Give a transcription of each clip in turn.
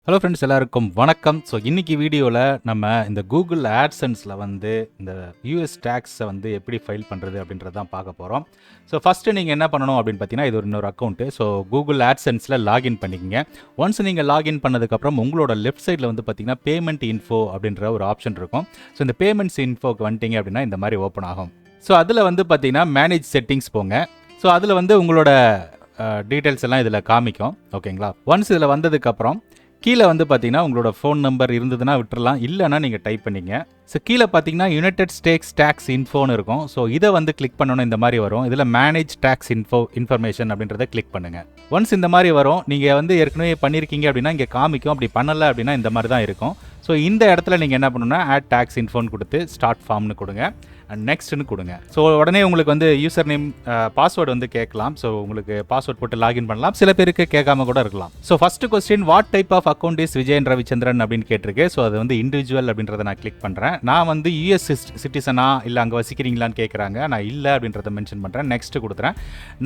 Hello friends, எல்லாருக்கும் வணக்கம். So இன்றைக்கி வீடியோவில் நம்ம இந்த கூகுள் ஆட்சன்ஸில் வந்து இந்த யூஎஸ் டேக்ஸை வந்து எப்படி ஃபைல் பண்ணுறது அப்படின்றது தான் பார்க்க போகிறோம். ஸோ ஃபஸ்ட்டு நீங்கள் என்ன பண்ணணும் அப்படின்னு பார்த்தீங்கன்னா, இது இன்னொரு அக்கௌண்ட்டு. ஸோ கூகுள் ஆட்சன்ஸில் லாகின் பண்ணிக்கங்க. ஒன்ஸ் நீங்கள் லாகின் பண்ணதுக்கப்புறம் உங்களோட லெஃப்ட் சைடில் வந்து பார்த்தீங்கன்னா பேமெண்ட் இன்ஃபோ அப்படின்ற ஒரு ஆப்ஷன் இருக்கும். ஸோ இந்த பேமெண்ட்ஸ் இன்ஃபோக்கு வந்துட்டீங்க அப்படின்னா இந்த மாதிரி ஓப்பன் ஆகும். ஸோ அதில் வந்து பார்த்தீங்கன்னா மேனேஜ் செட்டிங்ஸ் போங்க. ஸோ அதில் வந்து உங்களோட டீட்டெயில்ஸ் எல்லாம் இதில் காமிக்கும். ஓகேங்களா? ஒன்ஸ் இதில் வந்ததுக்கப்புறம் கீழே வந்து பார்த்தீங்கன்னா உங்களோட ஃபோன் நம்பர் இருந்ததுன்னா விட்டுறலாம், இல்லைன்னா நீங்கள் டைப் பண்ணிங்க. ஸோ கீழே பார்த்தீங்கன்னா யுனைடெட் ஸ்டேட்ஸ் டேக்ஸ் இன்ஃபோன்னு இருக்கும். ஸோ இதை வந்து கிளிக் பண்ணணும். இந்த மாதிரி வரும். இதில் மேனேஜ் டேக்ஸ் இன்ஃபர்மேஷன் அப்படின்றத கிளிக் பண்ணுங்கள். ஒன்ஸ் இந்த மாதிரி வரும். நீங்கள் வந்து ஏற்கனவே பண்ணியிருக்கீங்க அப்படின்னா இங்கே காமிக்கும். அப்படி பண்ணலை அப்படின்னா இந்த மாதிரி தான் இருக்கும். ஸோ இந்த இடத்துல நீங்கள் என்ன பண்ணணும்னா ஆட் டேக்ஸ் இன்ஃபோன்னு கொடுத்து ஸ்டார்ட் ஃபார்ம்னு கொடுங்க அண்ட் நெக்ஸ்ட்னு கொடுங்க. ஸோ உடனே உங்களுக்கு வந்து யூசர் நேம் பாஸ்வேர்டு வந்து கேட்கலாம். ஸோ உங்களுக்கு பாஸ்வேர்ட் போட்டு லாகின் பண்ணலாம். சில பேருக்கு கேட்காம கூட இருக்கலாம். So first question, what type of account is Vijayan Ravichandran அப்படின்னு கேட்டிருக்கு. ஸோ அது வந்து இண்டிவிஜுவல் அப்படின்றத நான் கிளிக் பண்ணுறேன். நான் வந்து யூஎஸ் சிட்டிசனா இல்லை அங்கே வசிக்கிறீங்களான்னு கேட்குறாங்க. நான் இல்லை அப்படின்றத மென்ஷன் பண்ணுறேன். நெக்ஸ்ட் கொடுத்துறேன்.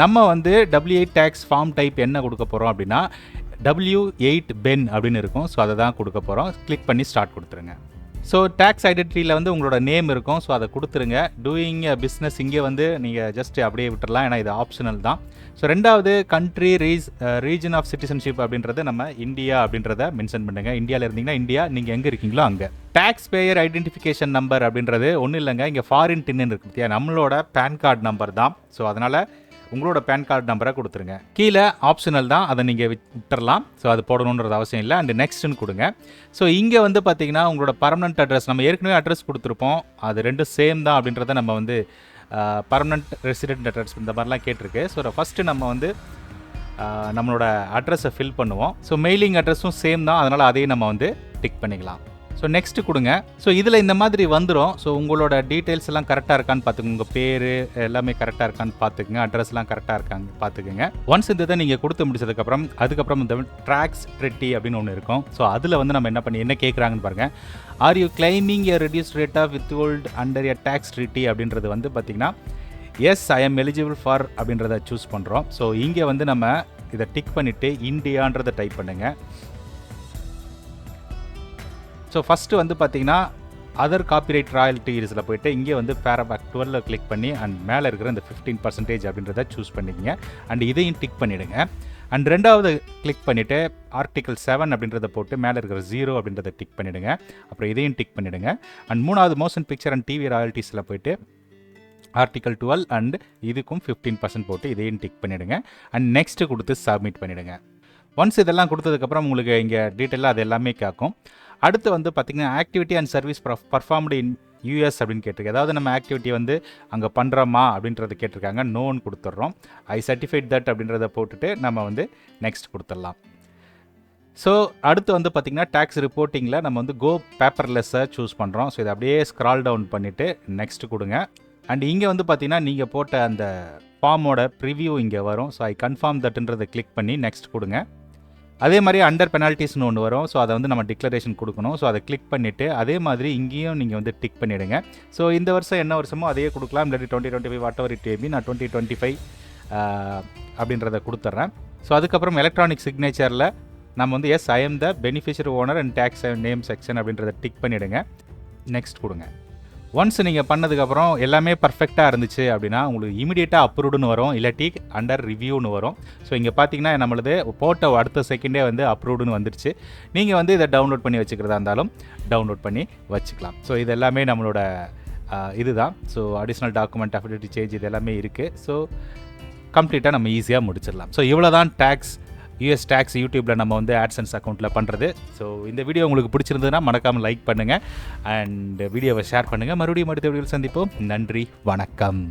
நம்ம வந்து W8 டேக்ஸ் ஃபார்ம் டைப் என்ன கொடுக்க போகிறோம் அப்படின்னா W8 பென் அப்படின்னு இருக்கும். ஸோ அதை தான் கொடுக்க போகிறோம். கிளிக் பண்ணி ஸ்டார்ட் கொடுத்துருங்க. ஸோ டேக்ஸ் ஐடென்டிட்டியில் வந்து உங்களோட நேம் இருக்கும். ஸோ அதை கொடுத்துருங்க. டூயிங் பிஸ்னஸ் இங்கே வந்து நீங்கள் ஜஸ்ட் அப்படியே விட்டுறலாம், ஏன்னா இது ஆப்ஷனல் தான். ஸோ ரெண்டாவது கண்ட்ரி ரீஜன் ஆஃப் சிட்டிசன்ஷிப் அப்படின்றத நம்ம இந்தியா அப்படின்றத மென்ஷன் பண்ணுங்கள். இந்தியாவில் இருந்தீங்கன்னா இந்தியா, நீங்கள் எங்கே இருக்கீங்களோ அங்கே. டேக்ஸ் பேயர் ஐடென்டிஃபிகேஷன் நம்பர் அப்படின்றது ஒன்றும் இல்லைங்க, இங்கே ஃபாரின் டின்னு இருக்கு பார்த்தியா, நம்மளோட பேன் கார்டு நம்பர் தான். ஸோ அதனால் உங்களோட பேன் கார்டு நம்பரை கொடுத்துருங்க. கீழே ஆப்ஷனல் தான், அதை நீங்கள் விட்டுறலாம். ஸோ அது போடணுன்றது அவசியம் இல்லை. அண்ட் நெக்ஸ்ட்னு கொடுங்க. ஸோ இங்கே வந்து பார்த்தீங்கன்னா உங்களோட பர்மனெண்ட் அட்ரஸ், நம்ம ஏற்கனவே அட்ரஸ் கொடுத்துருப்போம், அது ரெண்டும் சேம் தான் அப்படின்றத நம்ம வந்து பர்மனெண்ட் ரெசிடென்ட் அட்ரஸ் இந்த மாதிரிலாம் கேட்டிருக்கு. ஸோ ஃபஸ்ட்டு நம்ம வந்து நம்மளோட அட்ரஸை ஃபில் பண்ணுவோம். ஸோ மெயிலிங் அட்ரஸும் சேம் தான், அதனால் அதையும் நம்ம வந்து டிக் பண்ணிக்கலாம். ஸோ நெக்ஸ்ட்டு கொடுங்க. ஸோ இதில் இந்த மாதிரி வந்துடும். ஸோ உங்களோட டீட்டெயில்ஸ் எல்லாம் கரெக்டாக இருக்கான்னு பார்த்துக்கோங்க. உங்கள் பேர் எல்லாமே கரெக்டாக இருக்கான்னு பார்த்துக்குங்க. அட்ரஸ்லாம் கரெக்டாக இருக்கான்னு பார்த்துக்குங்க. ஒன்ஸ் இந்த இதை நீங்கள் கொடுத்து முடிச்சதுக்கப்புறம் அதுக்கப்புறம் இந்த ட்ராக்ஸ் ட்ரெட்டி அப்படின்னு ஒன்று இருக்கும். ஸோ அதில் வந்து நம்ம என்ன கேட்குறாங்கன்னு பாருங்கள். Are you claiming a reduce rate of withhold under a tax treaty அப்படின்றது வந்து பார்த்திங்கன்னா yes I am eligible for அப்படின்றத சூஸ் பண்ணுறோம். ஸோ இங்கே வந்து நம்ம இதை டிக் பண்ணிவிட்டு இந்தியான்றதை டைப் பண்ணுங்கள். ஸோ ஃபஸ்ட்டு வந்து பார்த்தீங்கன்னா அதர் காப்பிரைட் ராயல்ட்டிஸில் போய்ட்டு இங்கே வந்து பேராகிராஃப் 12 கிளிக் பண்ணி அண்ட் மேலே இருக்கிற இந்த 15% அப்படின்றத சூஸ் பண்ணிக்கங்க. அண்ட் இதையும் டிக் பண்ணிவிடுங்க. அண்ட் ரெண்டாவது கிளிக் பண்ணிவிட்டு ஆர்டிகல் 7 அப்படின்றத போட்டு மேலே இருக்கிற 0 அப்படின்றத டிக் பண்ணிவிடுங்க. அப்புறம் இதையும் டிக் பண்ணிவிடுங்க. அண்ட் மூணாவது மோஷன் பிக்சர் அண்ட் டிவி ராயல்ட்டிஸில் போய்ட்டு ஆர்டிகல் 12 அண்ட் இதுக்கும் 15% போட்டு இதையும் டிக் பண்ணிவிடுங்க. அண்ட் நெக்ஸ்ட்டு கொடுத்து சப்மிட் பண்ணிவிடுங்க. ஒன்ஸ் இதெல்லாம் கொடுத்ததுக்கப்புறம் உங்களுக்கு இங்கே டீட்டெயிலாக அது எல்லாமே கேட்கும். அடுத்து வந்து பார்த்திங்கன்னா activity and service performed in US அப்படின்னு கேட்டிருக்கு. அதாவது நம்ம ஆக்டிவிட்டி வந்து அங்கே பண்ணுறோமா அப்படின்றத கேட்டிருக்காங்க. நோன்னு கொடுத்துட்றோம். ஐ சர்டிஃபைட் தட் அப்படின்றத போட்டுட்டு நம்ம வந்து நெக்ஸ்ட் கொடுத்துடலாம். ஸோ அடுத்து வந்து பார்த்திங்கன்னா டேக்ஸ் ரிப்போர்ட்டிங்கில் நம்ம வந்து கோ பேப்பர்லெஸ்ஸை சூஸ் பண்ணுறோம். ஸோ இதை அப்படியே ஸ்க்ரால் டவுன் பண்ணிவிட்டு நெக்ஸ்ட் கொடுங்க. அண்ட் இங்கே வந்து பார்த்திங்கன்னா நீங்கள் போட்ட அந்த ஃபார்மோட ப்ரிவியூ இங்கே வரும். ஸோ ஐ கன்ஃபார்ம் தட்டுன்றதை கிளிக் பண்ணி நெக்ஸ்ட் கொடுங்க. அதே மாதிரி அண்டர் பெனால்ட்டிஸ்னு ஒன்று வரும். ஸோ அதை வந்து நம்ம டிக்ளரேஷன் கொடுக்கணும். ஸோ அதை கிளிக் பண்ணிவிட்டு அதே மாதிரி இங்கேயும் நீங்கள் வந்து டிக் பண்ணிவிடுங்க. ஸோ இந்த வருஷம் என்ன வருஷமோ அதையே கொடுக்கலாம். இல்லாட்டி 2025 வாட் எவர் இட் மேபி, நான் 2025 அப்படின்றத கொடுத்துட்றேன். ஸோ அதுக்கப்புறம் எலக்ட்ரானிக் சிக்னேச்சரில் நம்ம வந்து yes I am the beneficiary owner and tax name section அப்படின்றத டிக் பண்ணிவிடுங்க. நெக்ஸ்ட் கொடுங்க. ஒன்ஸ் நீங்கள் பண்ணதுக்கப்புறம் எல்லாமே பர்ஃபெக்டாக இருந்துச்சு அப்படின்னா உங்களுக்கு இமீடியட்டாக அப்ரூவ்டுன்னு வரும், இல்லாட்டி அண்டர் ரிவ்யூன்னு வரும். ஸோ இங்கே பார்த்தீங்கன்னா நம்மளது போட்ட அடுத்த செகண்டே வந்து அப்ரூவ்டுன்னு வந்துருச்சு. நீங்கள் வந்து இதை டவுன்லோட் பண்ணி வச்சுக்கிறதா இருந்தாலும் டவுன்லோட் பண்ணி வச்சுக்கலாம். ஸோ இது எல்லாமே நம்மளோட இதுதான். So additional document affidavit change இது எல்லாமே இருக்குது. ஸோ கம்ப்ளீட்டாக நம்ம ஈஸியாக முடிச்சிடலாம். ஸோ இவ்வளோ தான் டேக்ஸ் யூஎஸ் டேக்ஸ் யூடியூப்பில் நம்ம வந்து ஆட்சன்ஸ் அக்கௌண்ட்டில் பண்ணுறது. ஸோ இந்த வீடியோ உங்களுக்கு பிடிச்சிருந்ததுன்னா மறக்காமல் லைக் பண்ணுங்கள் அண்ட் வீடியோவை ஷேர் பண்ணுங்கள். மறுபடியும் அடுத்த வீடியோவில் சந்திப்போம். நன்றி, வணக்கம்.